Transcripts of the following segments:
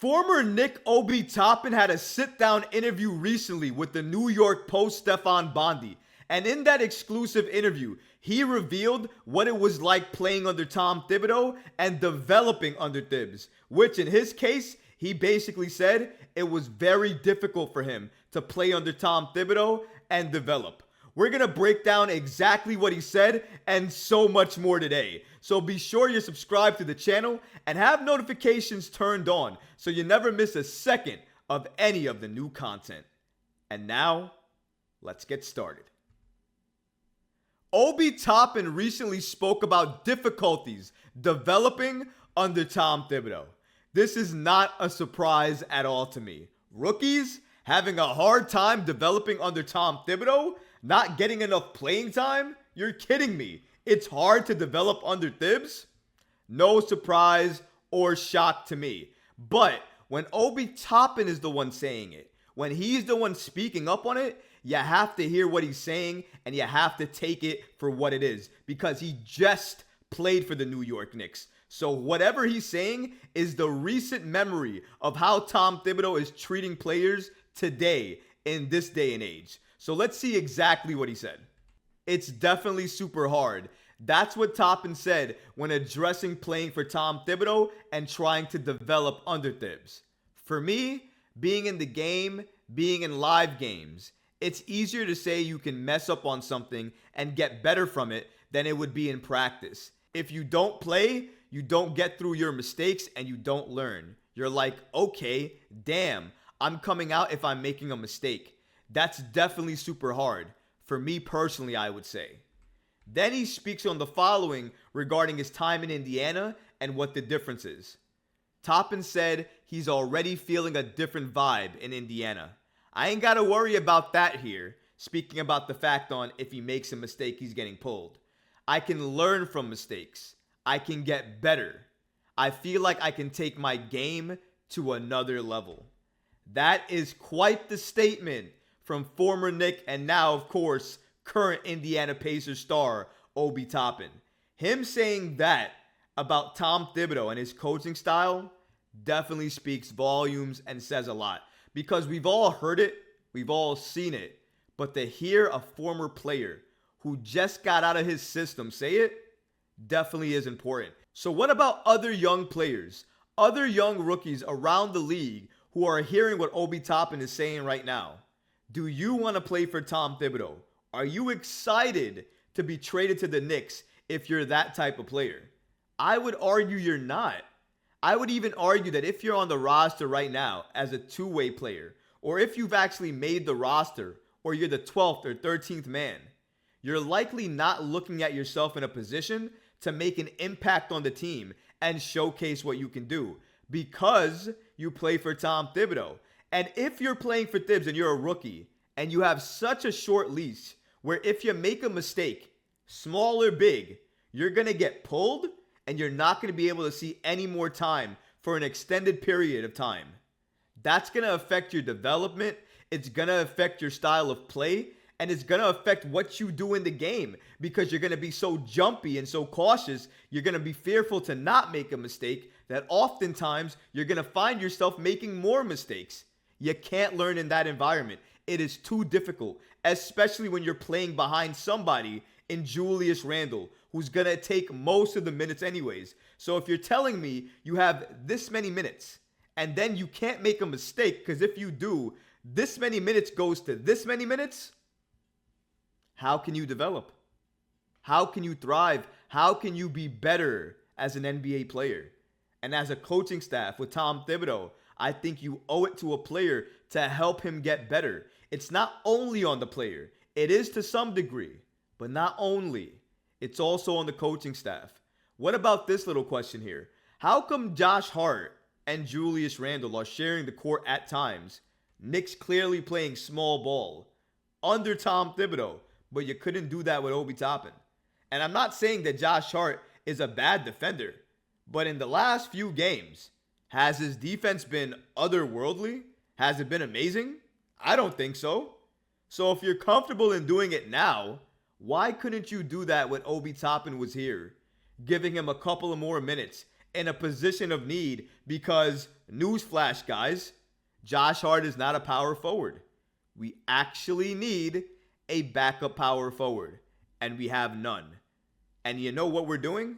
Former Knick Obi Toppin had a sit-down interview recently with the New York Post Stefan Bondy. And in that exclusive interview, he revealed what it was like playing under Tom Thibodeau and developing under Thibs, which in his case, he basically said it was very difficult for him to play under Tom Thibodeau and develop. We're going to break down exactly what he said and so much more today. So be sure you're subscribed to the channel and have notifications turned on so you never miss a second of any of the new content. And now, let's get started. Obi Toppin recently spoke about difficulties developing under Tom Thibodeau. This is not a surprise at all to me. Rookies having a hard time developing under Tom Thibodeau? Not getting enough playing time? You're kidding me. It's hard to develop under Thibs? No surprise or shock to me. But when Obi Toppin is the one saying it, when he's the one speaking up on it, you have to hear what he's saying and you have to take it for what it is because he just played for the New York Knicks. So whatever he's saying is the recent memory of how Tom Thibodeau is treating players today in this day and age. So let's see exactly what he said. It's definitely super hard. That's what Toppin said when addressing playing for Tom Thibodeau and trying to develop under Thibs. For me, being in the game, being in live games, it's easier to say you can mess up on something and get better from it than it would be in practice. If you don't play, you don't get through your mistakes and you don't learn. You're like, okay, damn, I'm coming out if I'm making a mistake. That's definitely super hard. For me personally, I would say. Then he speaks on the following regarding his time in Indiana and what the difference is. Toppin said he's already feeling a different vibe in Indiana. I ain't got to worry about that here, speaking about the fact on if he makes a mistake, he's getting pulled. I can learn from mistakes. I can get better. I feel like I can take my game to another level. That is quite the statement from former Knick and now, of course, current Indiana Pacers star Obi Toppin. Him saying that about Tom Thibodeau and his coaching style definitely speaks volumes and says a lot. Because we've all heard it, we've all seen it, but to hear a former player who just got out of his system say it definitely is important. So what about other young players, other young rookies around the league who are hearing what Obi Toppin is saying right now? Do you want to play for Tom Thibodeau? Are you excited to be traded to the Knicks if you're that type of player? I would argue you're not. I would even argue that if you're on the roster right now as a two-way player, or if you've actually made the roster, or you're the 12th or 13th man, you're likely not looking at yourself in a position to make an impact on the team and showcase what you can do because you play for Tom Thibodeau. And if you're playing for Thibs and you're a rookie and you have such a short leash where if you make a mistake, small or big, you're going to get pulled and you're not going to be able to see any more time for an extended period of time. That's going to affect your development. It's going to affect your style of play. And it's going to affect what you do in the game because you're going to be so jumpy and so cautious. You're going to be fearful to not make a mistake that oftentimes you're going to find yourself making more mistakes. You can't learn in that environment. It is too difficult, especially when you're playing behind somebody in Julius Randle, who's going to take most of the minutes anyways. So if you're telling me you have this many minutes and then you can't make a mistake because if you do, this many minutes goes to this many minutes, how can you develop? How can you thrive? How can you be better as an NBA player? And as a coaching staff with Tom Thibodeau, I think you owe it to a player to help him get better. It's not only on the player. It is to some degree, but not only. It's also on the coaching staff. What about this little question here? How come Josh Hart and Julius Randle are sharing the court at times? Knicks clearly playing small ball under Tom Thibodeau, but you couldn't do that with Obi Toppin. And I'm not saying that Josh Hart is a bad defender, but in the last few games, has his defense been otherworldly? Has it been amazing? I don't think so. So if you're comfortable in doing it now, why couldn't you do that when Obi Toppin was here, giving him a couple of more minutes in a position of need because Newsflash, guys. Josh Hart is not a power forward. We actually need a backup power forward, and we have none. And you know what we're doing?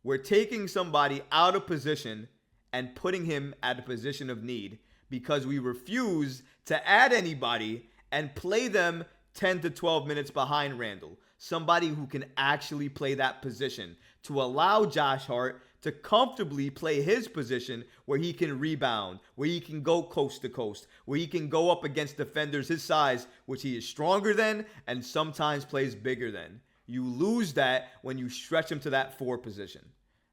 We're taking somebody out of position and putting him at a position of need because we refuse to add anybody and play them 10 to 12 minutes behind Randle. Somebody who can actually play that position to allow Josh Hart to comfortably play his position where he can rebound, where he can go coast to coast, where he can go up against defenders his size, which he is stronger than and sometimes plays bigger than. You lose that when you stretch him to that 4 position.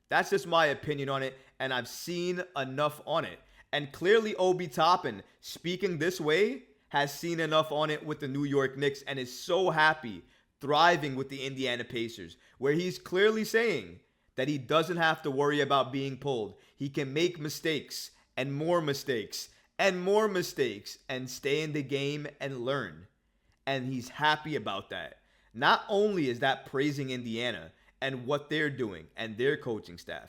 That's just my opinion on it, and I've seen enough on it. And clearly Obi Toppin, speaking this way, has seen enough on it with the New York Knicks and is so happy, thriving with the Indiana Pacers, where he's clearly saying that he doesn't have to worry about being pulled. He can make mistakes and more mistakes and more mistakes and stay in the game and learn. And he's happy about that. Not only is that praising Indiana and what they're doing and their coaching staff,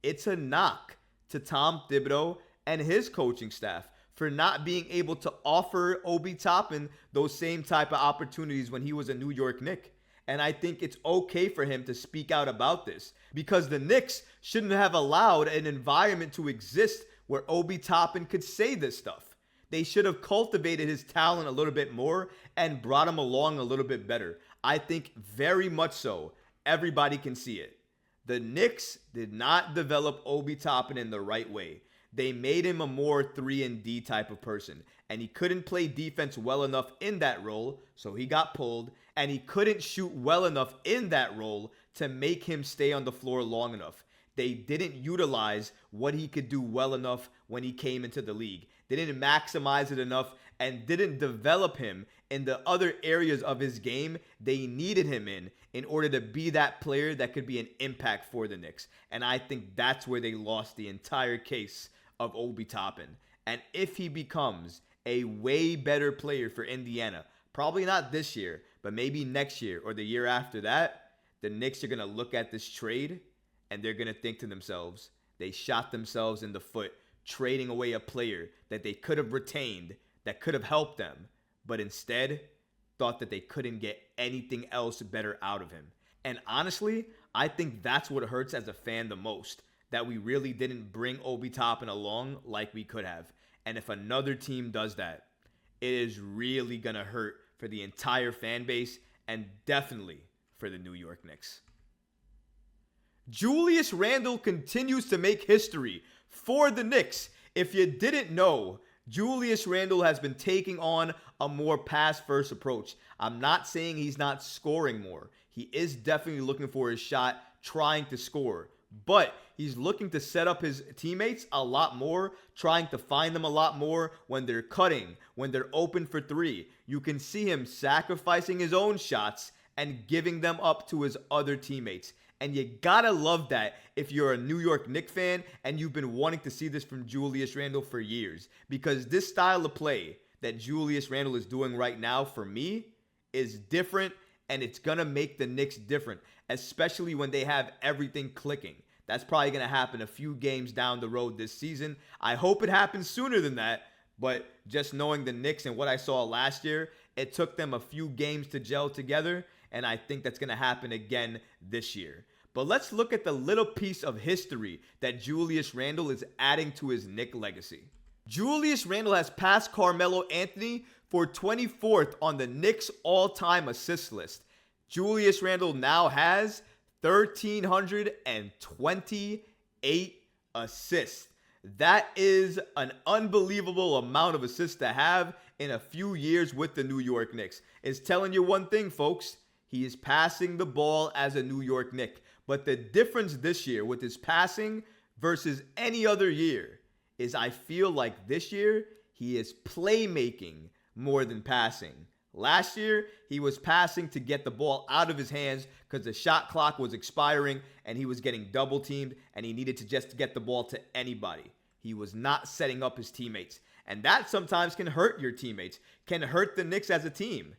it's a knock to Tom Thibodeau and his coaching staff for not being able to offer Obi Toppin those same type of opportunities when he was a New York Knick. And I think it's okay for him to speak out about this because the Knicks shouldn't have allowed an environment to exist where Obi Toppin could say this stuff. They should have cultivated his talent a little bit more and brought him along a little bit better. I think very much so. Everybody can see it. The Knicks did not develop Obi Toppin in the right way. They made him a more 3-and-D type of person, and he couldn't play defense well enough in that role, so he got pulled, and he couldn't shoot well enough in that role to make him stay on the floor long enough. They didn't utilize what he could do well enough when he came into the league. They didn't maximize it enough and didn't develop him in the other areas of his game they needed him in order to be that player that could be an impact for the Knicks. And I think that's where they lost the entire case of Obi Toppin. And if he becomes a way better player for Indiana, probably not this year, but maybe next year or the year after that, the Knicks are going to look at this trade and they're going to think to themselves, they shot themselves in the foot trading away a player that they could have retained, that could have helped them, but instead thought that they couldn't get anything else better out of him. And honestly, I think that's what hurts as a fan the most, that we really didn't bring Obi Toppin along like we could have. And if another team does that, it is really going to hurt for the entire fan base and definitely for the New York Knicks. Julius Randle continues to make history for the Knicks. If you didn't know, Julius Randle has been taking on a more pass-first approach. I'm not saying he's not scoring more. He is definitely looking for his shot, trying to score. But he's looking to set up his teammates a lot more, trying to find them a lot more when they're cutting, when they're open for 3. You can see him sacrificing his own shots and giving them up to his other teammates. And you gotta love that if you're a New York Knicks fan and you've been wanting to see this from Julius Randle for years. Because this style of play that Julius Randle is doing right now, for me, is different, and it's gonna make the Knicks different, especially when they have everything clicking. That's probably gonna happen a few games down the road this season. I hope it happens sooner than that, but just knowing the Knicks and what I saw last year, it took them a few games to gel together, and I think that's gonna happen again this year. But let's look at the little piece of history that Julius Randle is adding to his Knick legacy. Julius Randle has passed Carmelo Anthony for 24th on the Knicks all-time assist list. Julius Randle now has 1,328 assists. That is an unbelievable amount of assists to have in a few years with the New York Knicks. It's telling you one thing, folks. He is passing the ball as a New York Knick. But the difference this year with his passing versus any other year is I feel like this year he is playmaking more than passing. Last year, he was passing to get the ball out of his hands because the shot clock was expiring and he was getting double teamed and he needed to just get the ball to anybody. He was not setting up his teammates. And that sometimes can hurt your teammates, can hurt the Knicks as a team.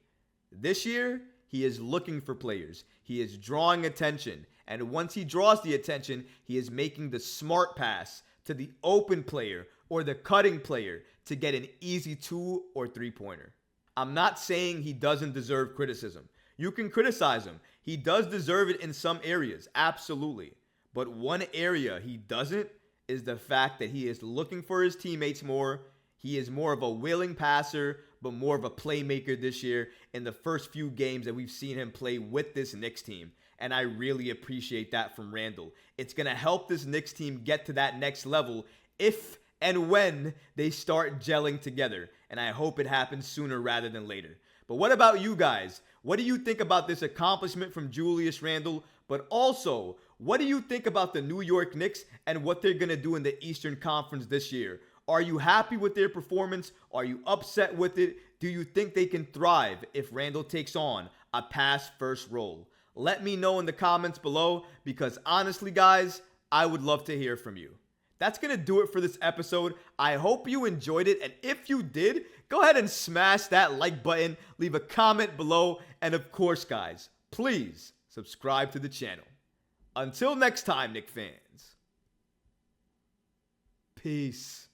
This year, he is looking for players. He is drawing attention. And once he draws the attention, he is making the smart pass to the open player or the cutting player to get an easy 2 or 3-pointer. I'm not saying he doesn't deserve criticism. You can criticize him. He does deserve it in some areas, absolutely. But one area he doesn't is the fact that he is looking for his teammates more. He is more of a willing passer, but more of a playmaker this year in the first few games that we've seen him play with this Knicks team. And I really appreciate that from Randle. It's going to help this Knicks team get to that next level if and when they start gelling together. And I hope it happens sooner rather than later. But what about you guys? What do you think about this accomplishment from Julius Randle? But also, what do you think about the New York Knicks and what they're going to do in the Eastern Conference this year? Are you happy with their performance? Are you upset with it? Do you think they can thrive if Randle takes on a pass-first role? Let me know in the comments below because honestly, guys, I would love to hear from you. That's going to do it for this episode. I hope you enjoyed it, and if you did, go ahead and smash that like button, leave a comment below, and of course, guys, please subscribe to the channel. Until next time, Knick fans. Peace.